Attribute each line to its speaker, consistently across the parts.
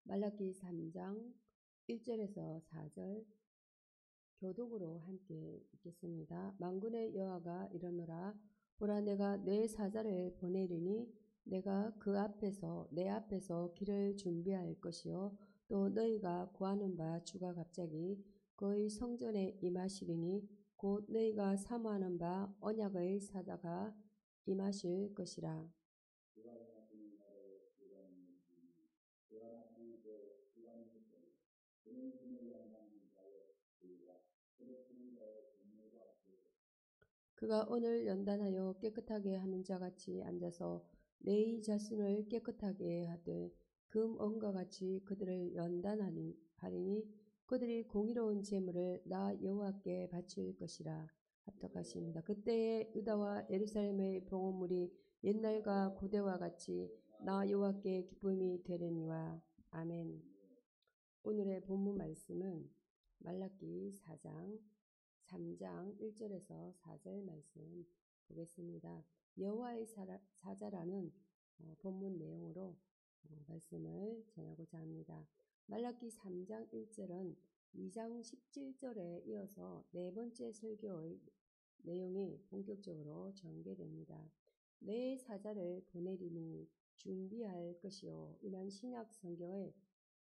Speaker 1: 말라기 3장 1절에서 4절 교독으로 함께 읽겠습니다. 만군의 여호와가 이르노라. 보라, 내가 내 사자를 보내리니 내가 내 앞에서 길을 준비할 것이요 또 너희가 구하는 바 주가 갑자기 그의 성전에 임하시리니 곧 너희가 사모하는 바 언약의 사자가 임하실 것이라. 그가 오늘 연단하여 깨끗하게 하는 자같이 앉아서 내 자손을 깨끗하게 하되 금언과 같이 그들을 연단하리니 그들이 공의로운 제물을 나 여호와께 바칠 것이라. 합독하십니다. 그때에 유다와 예루살렘의 봉헌물이 옛날과 고대와 같이 나 여호와께 기쁨이 되려니와. 아멘. 오늘의 본문 말씀은 말라기 4장 3장 1절에서 4절 말씀 보겠습니다. 여호와의 사자라는 본문 내용으로 말씀을 전하고자 합니다. 말라기 3장 1절은 2장 17절에 이어서 네 번째 설교의 내용이 본격적으로 전개됩니다. 내 사자를 보내리니 준비할 것이요. 이는 신약 성경의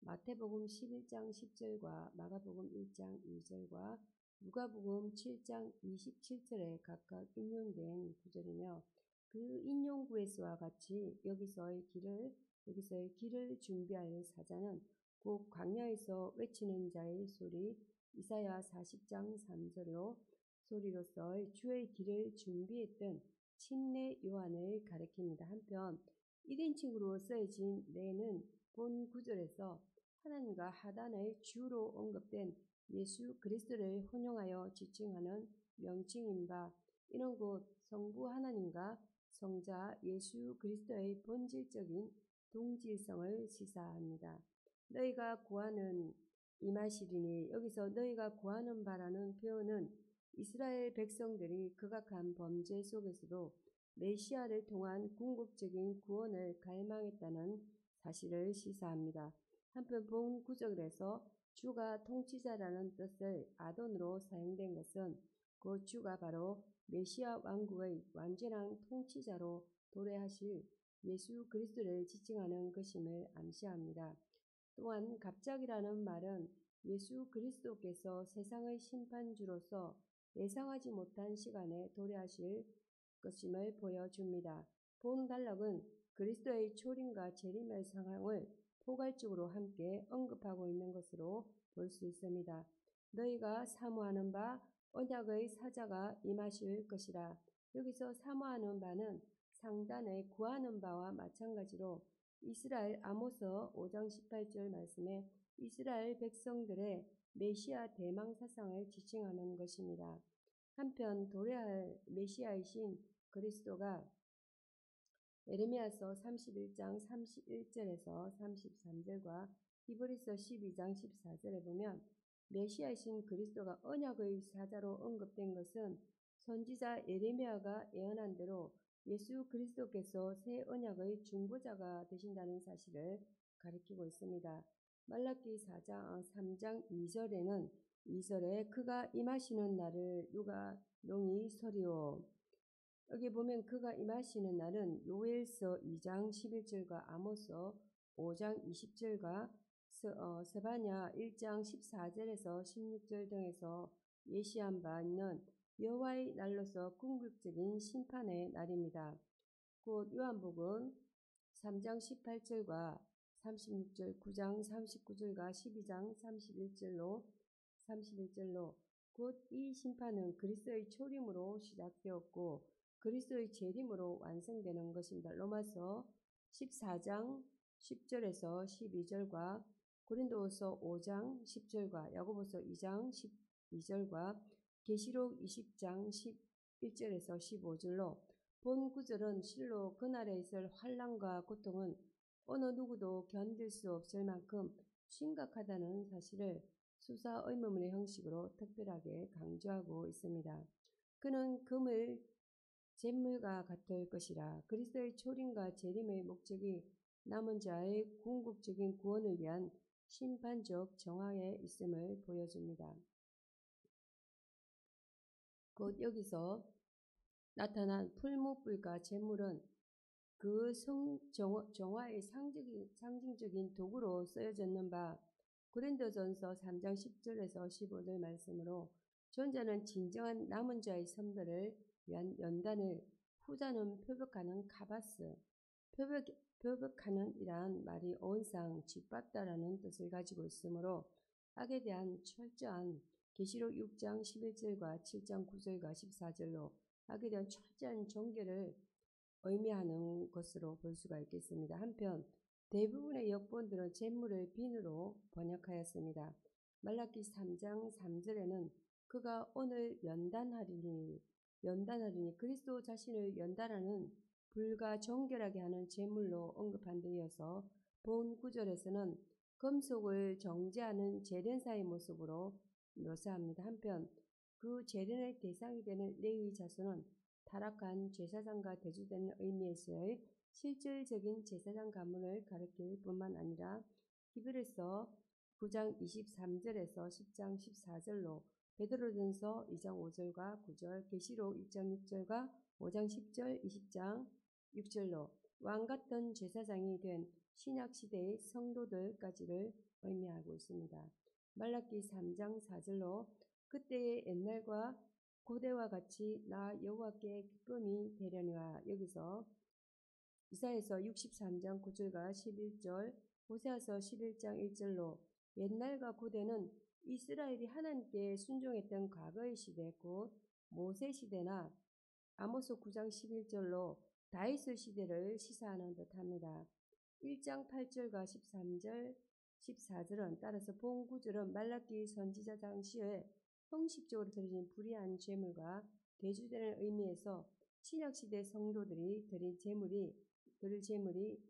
Speaker 1: 마태복음 11장 10절과 마가복음 1장 2절과 누가복음 7장 27절에 각각 인용된 구절이며 그 인용구에서와 같이 여기서의 길을 준비할 사자는 곧 광야에서 외치는 자의 소리 이사야 40장 3절로 소리로서 주의 길을 준비했던 침례 요한을 가리킵니다. 한편 1인칭으로 쓰여진 내는 본 구절에서 하나님과 하단의 주로 언급된 예수 그리스도를 혼용하여 지칭하는 명칭인 바 이는 곧 성부 하나님과 성자 예수 그리스도의 본질적인 동질성을 시사합니다. 너희가 구하는 임하시리니 여기서 너희가 구하는 바라는 표현은 이스라엘 백성들이 극악한 범죄 속에서도 메시아를 통한 궁극적인 구원을 갈망했다는 사실을 시사합니다. 한편 본 구절에서 주가 통치자라는 뜻을 아돈으로 사용된 것은 그 주가 바로 메시아 왕국의 완전한 통치자로 도래하실 예수 그리스도를 지칭하는 것임을 암시합니다. 또한 갑자기라는 말은 예수 그리스도께서 세상의 심판주로서 예상하지 못한 시간에 도래하실 것임을 보여줍니다. 본 단락은 그리스도의 초림과 재림의 상황을 포괄적으로 함께 언급하고 있는 것으로 볼 수 있습니다. 너희가 사모하는 바 언약의 사자가 임하실 것이라. 여기서 사모하는 바는 상단의 구하는 바와 마찬가지로 이스라엘 아모스 5장 18절 말씀에 이스라엘 백성들의 메시아 대망 사상을 지칭하는 것입니다. 한편 도래할 메시아이신 그리스도가 에레미야서 31장 31절에서 33절과 히브리서 12장 14절에 보면 메시아이신 그리스도가 언약의 사자로 언급된 것은 선지자 에레미야가 예언한 대로 예수 그리스도께서 새 언약의 중보자가 되신다는 사실을 가리키고 있습니다. 말라기 3장 2절에는 2절에 그가 임하시는 날을 누가 농이 서리오. 여기 보면 그가 임하시는 날은 요엘서 2장 11절과 아모스 5장 20절과 스바냐 1장 14절에서 16절 등에서 예시한 바 있는 여호와의 날로서 궁극적인 심판의 날입니다. 곧 요한복음 3장 18절과 36절, 9장 39절과 12장 31절로 곧 이 심판은 그리스도의 초림으로 시작되었고 그리스도의 재림으로 완성되는 것입니다. 로마서 14장 10절에서 12절과 고린도후서 5장 10절과 야고보서 2장 12절과 계시록 20장 11절에서 15절로 본 구절은 실로 그날에 있을 환난과 고통은 어느 누구도 견딜 수 없을 만큼 심각하다는 사실을 수사 의문문의 형식으로 특별하게 강조하고 있습니다. 그는 금을 잿물과 같을 것이라. 그리스도의 초림과 재림의 목적이 남은 자의 궁극적인 구원을 위한 심판적 정화에 있음을 보여줍니다. 곧 여기서 나타난 풀무불과 재물은 그 정화의 상징적인 도구로 쓰여졌는 바 고린도전서 3장 10절에서 15절 말씀으로 전자는 진정한 남은 자의 선별을 위한 연단을, 후자는 표벽하는 카바스, 표벽하는 이란 말이 어원상 짓밟다라는 뜻을 가지고 있으므로 악에 대한 철저한 계시록 6장 11절과 7장 9절과 14절로 악에 대한 철저한 정결을 의미하는 것으로 볼 수가 있겠습니다. 한편 대부분의 역본들은 재물을 빈으로 번역하였습니다. 말라기 3장 3절에는 그가 오늘 연단하리니 그리스도 자신을 연단하는 불과 정결하게 하는 제물로 언급한 데 이어서 본 구절에서는 금속을 정제하는 제련사의 모습으로 묘사합니다. 한편 그 제련의 대상이 되는 레위 자손은 타락한 제사장과 대조되는 의미에서의 실질적인 제사장 가문을 가리킬 뿐만 아니라 히브리서 9장 23절에서 10장 14절로 베드로전서 2장 5절과 9절, 계시록 1장 6절과 5장 10절, 20장 6절로 왕같은 제사장이 된 신약시대의 성도들까지를 의미하고 있습니다. 말라기 3장 4절로 그때의 옛날과 고대와 같이 나 여호와께 기쁨이 되려니와, 여기서 이사야서 63장 9절과 11절, 호세아서 11장 1절로 옛날과 고대는 이스라엘이 하나님께 순종했던 과거의 시대, 곧 모세 시대나 아모스 9장 11절로 다윗의 시대를 시사하는 듯합니다. 1장 8절과 13절, 14절은 따라서 본 구절은 말라기 선지자 당시에 형식적으로 드려진 불의한 제물과 대조되는 의미에서 신약시대 성도들이 드릴 제물이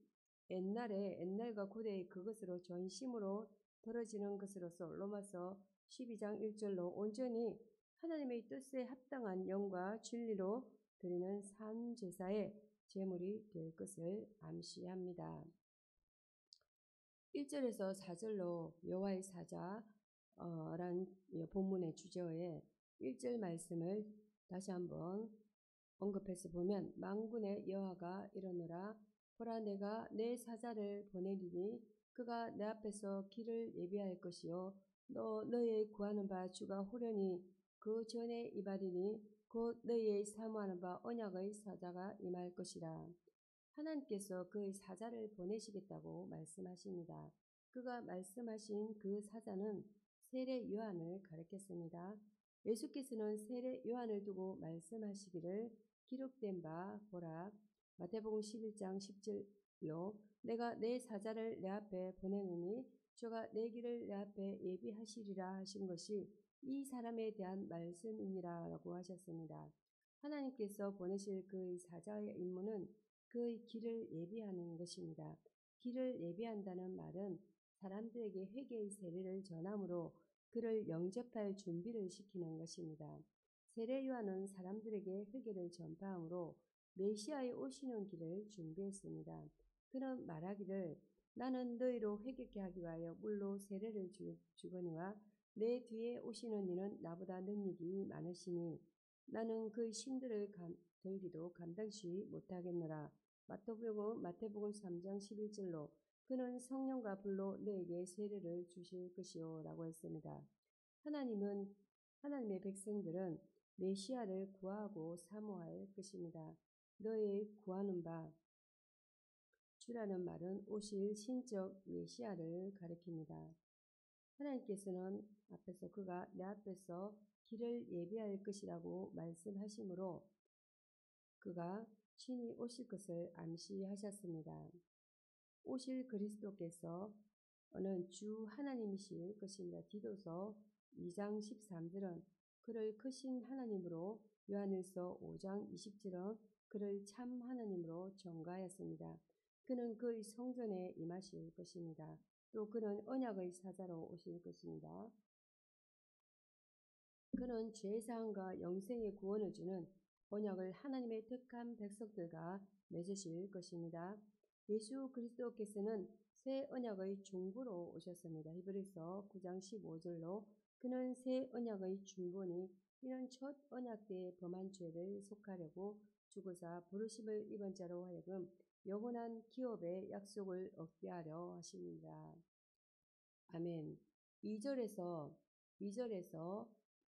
Speaker 1: 옛날과 고대의 그것으로 전심으로 드려지는 것으로서 로마서 12장 1절로 온전히 하나님의 뜻에 합당한 영과 진리로 드리는 산 제사의 제물이 될 것을 암시합니다. 1절에서 4절로 여호와의 사자란 본문의 주제어에 1절 말씀을 다시 한번 언급해서 보면, 만군의 여호와가 이르노라 보라 내가 내 사자를 보내리니 그가 내 앞에서 길을 예비할 것이요 너희의 구하는 바 주가 호련히 그 전에 임하리니 곧 너희의 사모하는 바 언약의 사자가 임할 것이라. 하나님께서 그의 사자를 보내시겠다고 말씀하십니다. 그가 말씀하신 그 사자는 세례 요한을 가리켰습니다. 예수께서는 세례 요한을 두고 말씀하시기를 기록된 바 보라 마태복음 11장 10절로 내가 내 사자를 내 앞에 보내노니 주가 내 길을 내 앞에 예비하시리라 하신 것이 이 사람에 대한 말씀이니라 라고 하셨습니다. 하나님께서 보내실 그의 사자의 임무는 그의 길을 예비하는 것입니다. 길을 예비한다는 말은 사람들에게 회개의 세례를 전함으로 그를 영접할 준비를 시키는 것입니다. 세례 요한은 사람들에게 회개를 전파함으로 메시아의 오시는 길을 준비했습니다. 그는 말하기를 나는 너희로 회개케 하기 위하여 물로 세례를 주거니와 내 뒤에 오시는 이는 나보다 능력이 많으시니 나는 그의 신들을 들기도 감당치 못하겠노라. 마태복음 3장 11절로 그는 성령과 불로 너에게 세례를 주실 것이요 라고 했습니다. 하나님의 백성들은 메시아를 구하고 사모할 것입니다. 너의 구하는 바 주라는 말은 오실 신적 메시아를 가리킵니다. 하나님께서는 앞에서 그가 내 앞에서 길을 예비할 것이라고 말씀하시므로 그가 친히 오실 것을 암시하셨습니다. 오실 그리스도께서는 주 하나님이실 것입니다. 디도서 2장 13절은 그를 크신 하나님으로, 요한일서 5장 20절은 그를 참 하나님으로 전가하였습니다. 그는 그의 성전에 임하실 것입니다. 또 그는 언약의 사자로 오실 것입니다. 그는 죄사함과 영생의 구원을 주는 언약을 하나님의 택한 백성들과 맺으실 것입니다. 예수 그리스도께서는 새 언약의 중보로 오셨습니다. 히브리서 9장 15절로 그는 새 언약의 중보니 이는 첫 언약 때에 범한 죄를 속하려고 죽으사 부르심을 입은 자로 하여금 영원한 기업의 약속을 얻게 하려 하십니다. 아멘. 2절에서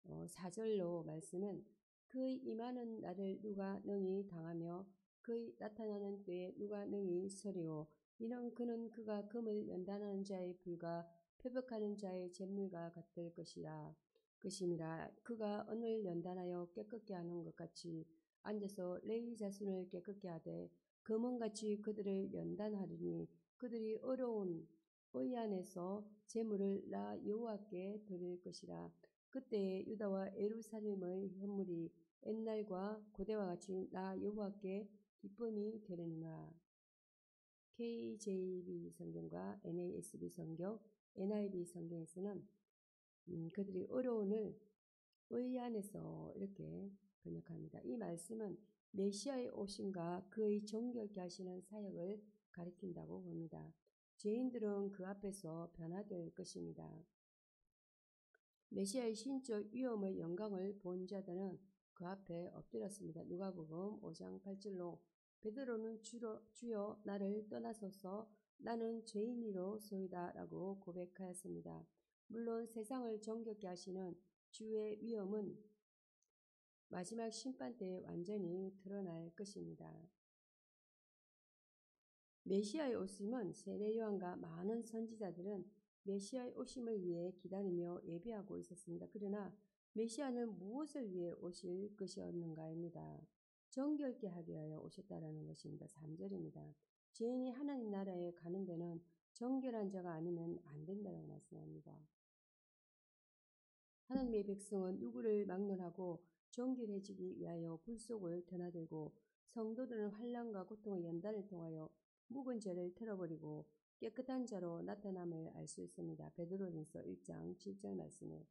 Speaker 1: 4절로 말씀은 그의 임하는 날을 누가 능히 당하며 그의 나타나는 때에 누가 능히 서리오. 이는 그는 그가 금을 연단하는 자의 불과 표벽하는 자의 잿물과 같을 것임이라. 그가 언을 연단하여 깨끗게 하는 것 같이 앉아서 레위 자손을 깨끗게 하되 금은같이 그들을 연단하리니 그들이 어려운 의 안에서 제물을 나 여호와께 드릴 것이라. 그때에 유다와 예루살렘의 현물이 옛날과 고대와 같이 나 여호와께 기쁨이 되느니라. KJV 성경과 NASB 성경, NIV 성경에서는 그들이 어려움을 의 안에서 이렇게 번역합니다. 이 말씀은 메시아의 오심과 그의 정결케 하시는 사역을 가리킨다고 봅니다. 죄인들은 그 앞에서 변화될 것입니다. 메시아의 신적 위엄의 영광을 본 자들은 그 앞에 엎드렸습니다. 누가복음 5장 8절로 베드로는 주여 나를 떠나소서 나는 죄인이로소이다 라고 고백하였습니다. 물론 세상을 정결케 하시는 주의 위엄은 마지막 심판 때에 완전히 드러날 것입니다. 메시아의 오심은 세례 요한과 많은 선지자들은 메시아의 오심을 위해 기다리며 예비하고 있었습니다. 그러나 메시아는 무엇을 위해 오실 것이었는가입니다. 정결케 하기 위하여 오셨다라는 것입니다. 3절입니다. 죄인이 하나님 나라에 가는 데는 정결한 자가 아니면 안 된다고 말씀합니다. 하나님의 백성은 누구를 막론하고 정결해지기 위하여 불 속을 드나들고 성도들은 환난과 고통의 연단을 통하여 묵은 죄를 털어버리고 깨끗한 자로 나타남을 알 수 있습니다. 베드로전서 1장 7절 말씀에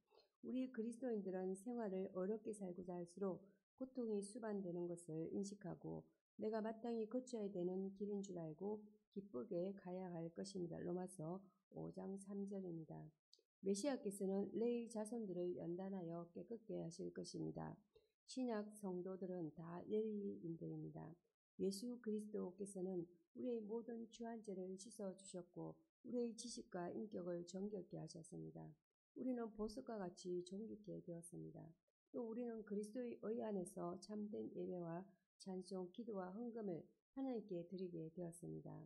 Speaker 1: 우리 그리스도인들은 생활을 어렵게 살고자 할수록 고통이 수반되는 것을 인식하고 내가 마땅히 거쳐야 되는 길인 줄 알고 기쁘게 가야 할 것입니다. 로마서 5장 3절입니다. 메시아께서는 레위 자손들을 연단하여 깨끗게 하실 것입니다. 신약 성도들은 다 레위인들입니다. 예수 그리스도께서는 우리의 모든 추한 죄를 씻어주셨고 우리의 지식과 인격을 정결케 하셨습니다. 우리는 보석과 같이 존귀케 되었습니다. 또 우리는 그리스도의 의 안에서 참된 예배와 찬송, 기도와 헌금을 하나님께 드리게 되었습니다.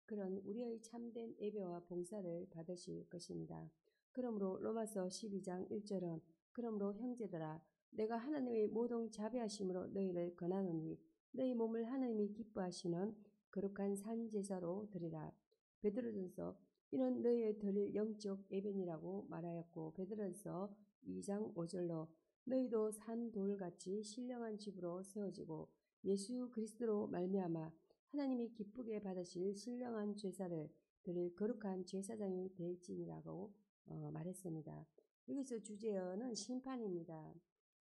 Speaker 1: 그런 우리의 참된 예배와 봉사를 받으실 것입니다. 그러므로 로마서 12장 1절은 그러므로 형제들아 내가 하나님의 모든 자비하심으로 너희를 권하노니 너희 몸을 하나님이 기뻐하시는 거룩한 산제사로 드리라. 베드로전서 이는 너희의 드릴 영적 예배니라고 말하였고 베드로전서 2장 5절로 너희도 산 돌같이 신령한 집으로 세워지고 예수 그리스도로 말미암아 하나님이 기쁘게 받으실 신령한 제사를 드릴 거룩한 제사장이 될지니라고 말했습니다. 여기서 주제어는 심판입니다.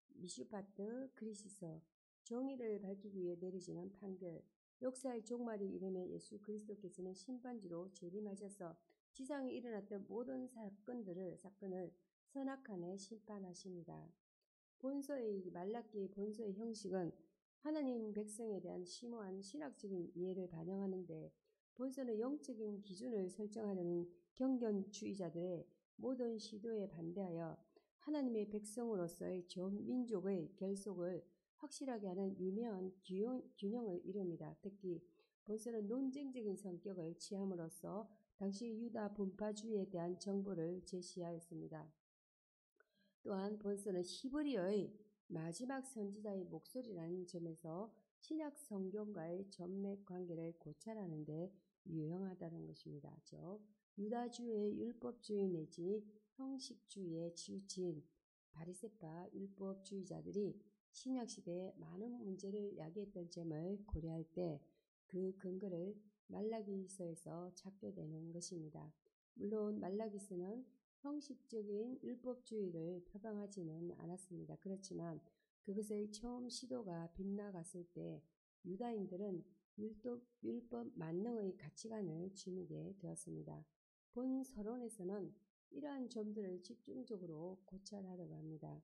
Speaker 1: 미슈파트 그리시서 정의를 밝히기 위해 내리지는 판결. 역사의 종말이 이름에 예수 그리스도께서는 심판지로 재림하셔서 지상에 일어났던 모든 사건을 선악간에 심판하십니다. 말라기 본서의 형식은 하나님 백성에 대한 심오한 신학적인 이해를 반영하는데 본서는 영적인 기준을 설정하려는 경건주의자들의 모든 시도에 반대하여 하나님의 백성으로서의 전 민족의 결속을 확실하게 하는 미묘한 균형을 이룹니다. 특히 본서는 논쟁적인 성격을 취함으로써 당시 유다 분파주의에 대한 정보를 제시하였습니다. 또한 본서는 히브리어의 마지막 선지자의 목소리라는 점에서 신약 성경과의 전맥 관계를 고찰하는 데 유용하다는 것입니다. 즉 유다주의 율법주의 내지 형식주의에 치우친 바리새파 율법주의자들이 신약시대에 많은 문제를 야기했던 점을 고려할 때 그 근거를 말라기서에서 찾게 되는 것입니다. 물론 말라기서는 형식적인 율법주의를 표방하지는 않았습니다. 그렇지만 그것의 처음 시도가 빗나갔을 때 유다인들은 율법 만능의 가치관을 지니게 되었습니다. 본 서론에서는 이러한 점들을 집중적으로 고찰하려고 합니다.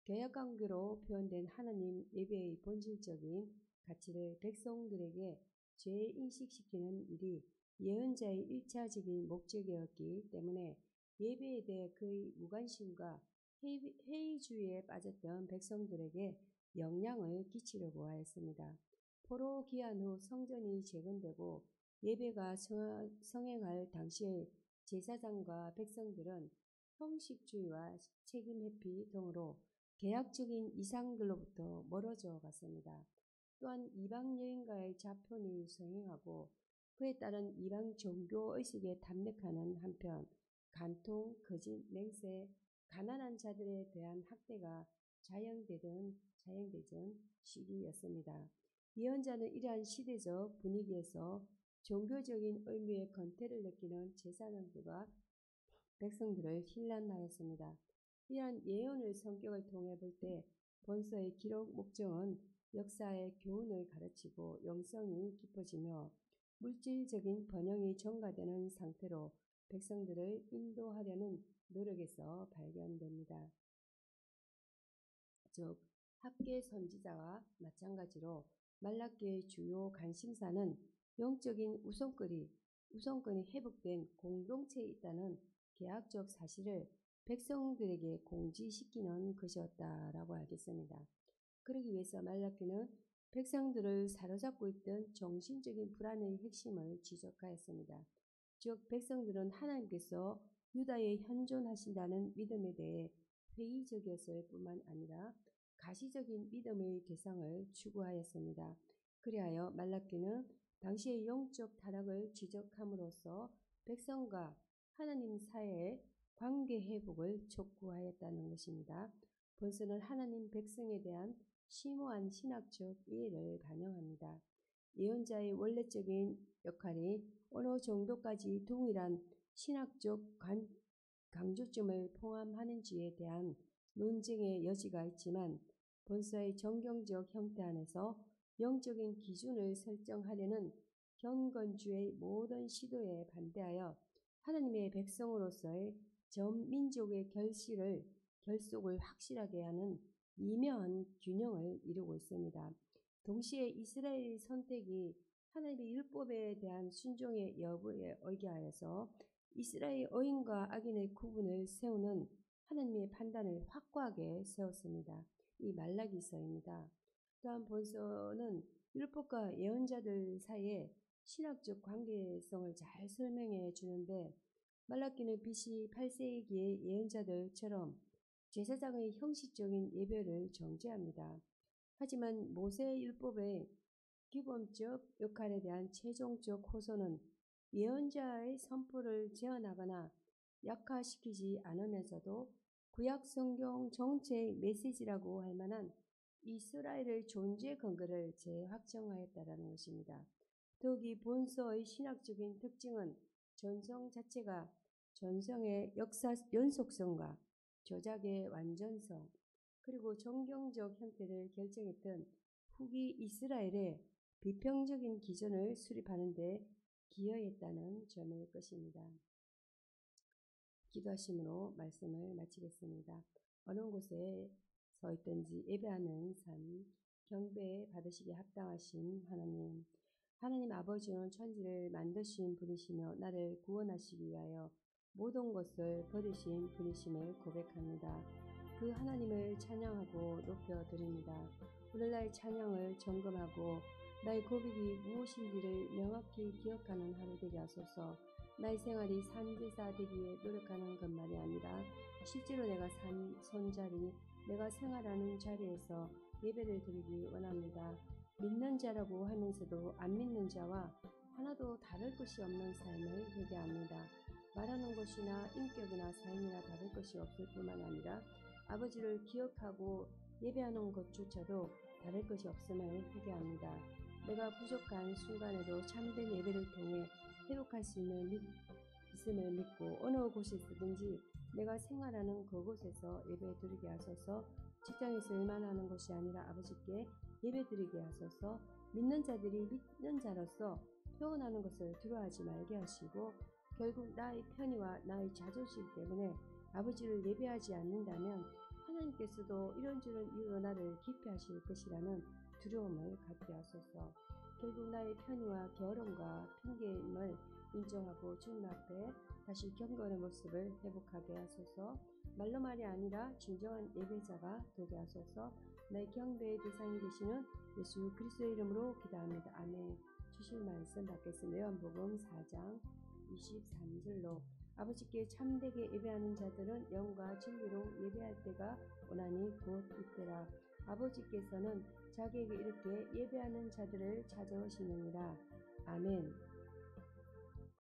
Speaker 1: 개혁관계로 표현된 하나님 예배의 본질적인 가치를 백성들에게 재인식시키는 일이 예언자의 1차적인 목적이었기 때문에 예배에 대해 그의 무관심과 회의주의에 빠졌던 백성들에게 영향을 끼치려고 하였습니다. 포로 귀환 후 성전이 재건되고 예배가 성행할 당시의 제사장과 백성들은 형식주의와 책임 회피 등으로 개혁적인 이상들로부터 멀어져 갔습니다. 또한 이방 여인과의 자폰이 성행하고 그에 따른 이방 종교 의식에 탐닉하는 한편 간통, 거짓, 맹세, 가난한 자들에 대한 학대가 자영되던 시기였습니다. 예언자는 이러한 시대적 분위기에서 종교적인 의미의 건태를 느끼는 제사장들과 백성들을 힐난하였습니다. 이러한 예언의 성격을 통해 볼 때 본서의 기록 목적은 역사의 교훈을 가르치고 영성이 깊어지며 물질적인 번영이 증가되는 상태로 백성들을 인도하려는 노력에서 발견됩니다. 즉 학계 선지자와 마찬가지로 말라기의 주요 관심사는 영적인 우선권이 회복된 공동체에 있다는 계약적 사실을 백성들에게 공지시키는 것이었다라고 알겠습니다. 그러기 위해서 말라기는 백성들을 사로잡고 있던 정신적인 불안의 핵심을 지적하였습니다. 즉 백성들은 하나님께서 유다에 현존하신다는 믿음에 대해 회의적이었을 뿐만 아니라 가시적인 믿음의 대상을 추구하였습니다. 그리하여 말라기는 당시의 영적 타락을 지적함으로써 백성과 하나님 사이의 관계 회복을 촉구하였다는 것입니다. 본서는 하나님 백성에 대한 심오한 신학적 이해를 반영합니다. 예언자의 원래적인 역할이 어느 정도까지 동일한 신학적 강조점을 포함하는지에 대한 논쟁의 여지가 있지만 본서의 정경적 형태 안에서 영적인 기준을 설정하려는 경건주의 모든 시도에 반대하여 하나님의 백성으로서의 전 민족의 결속을 확실하게 하는 미묘한 균형을 이루고 있습니다. 동시에 이스라엘의 선택이 하나님의 율법에 대한 순종의 여부에 의거하여서 이스라엘 의인과 악인의 구분을 세우는 하나님의 판단을 확고하게 세웠습니다. 이 말라기서입니다. 또한 본서는 율법과 예언자들 사이의 신학적 관계성을 잘 설명해 주는데 말라기는 BC 8세기의 예언자들처럼 제사장의 형식적인 예배를 정죄합니다. 하지만 모세 율법의 기본적 역할에 대한 최종적 호소는 예언자의 선포를 제한하거나 약화시키지 않으면서도 구약 성경 전체의 메시지라고 할 만한 이스라엘의 존재 근거를 재확정하였다는 것입니다. 더욱이 본서의 신학적인 특징은 전성 자체가 전성의 역사 연속성과 저작의 완전성 그리고 정경적 형태를 결정했던 후기 이스라엘의 비평적인 기준을 수립하는 데 기여했다는 점일 것입니다. 기도하심으로 말씀을 마치겠습니다. 어느 곳에 서 있든지 예배하는 삶, 경배 받으시기에 합당하신 하나님 아버지는 천지를 만드신 분이시며 나를 구원하시기 위하여 모든 것을 버리신 분이심을 고백합니다. 그 하나님을 찬양하고 높여드립니다. 오늘날 찬양을 점검하고 나의 고백이 무엇인지를 명확히 기억하는 하루 되게 하소서. 나의 생활이 산제사 되기에 노력하는 것만이 아니라 실제로 내가 산 손자리, 내가 생활하는 자리에서 예배를 드리기 원합니다. 믿는 자라고 하면서도 안 믿는 자와 하나도 다를 것이 없는 삶을 회개합니다. 말하는 것이나 인격이나 삶이나 다를 것이 없을 뿐만 아니라 아버지를 기억하고 예배하는 것조차도 다를 것이 없음을 회개합니다. 내가 부족한 순간에도 참된 예배를 통해 회복할 수 있는 있음을 믿고 어느 곳에서든지 내가 생활하는 그곳에서 예배 드리게 하소서. 직장에서 일만 하는 것이 아니라 아버지께 예배 드리게 하소서. 믿는 자들이 믿는 자로서 표현하는 것을 두려워하지 말게 하시고 결국 나의 편의와 나의 자존심 때문에 아버지를 예배하지 않는다면 하나님께서도 이런저런 이유로 나를 기피하실 것이라는 두려움을 갖게 하소서. 결국 나의 편의와 게으름과 핑계임을 인정하고 주님 앞에 다시 경건의 모습을 회복하게 하소서. 말로말이 아니라 진정한 예배자가 되게 하소서. 나의 경배의 대상이 되시는 예수 그리스도의 이름으로 기도합니다. 아멘. 주신 말씀 받겠습니다. 요한복음 4장 23절로 아버지께 참되게 예배하는 자들은 영과 진리로 예배할 때가 오나니 곧 이때라. 아버지께서는 자기에게 이렇게 예배하는 자들을 찾아오시느니라. 아멘.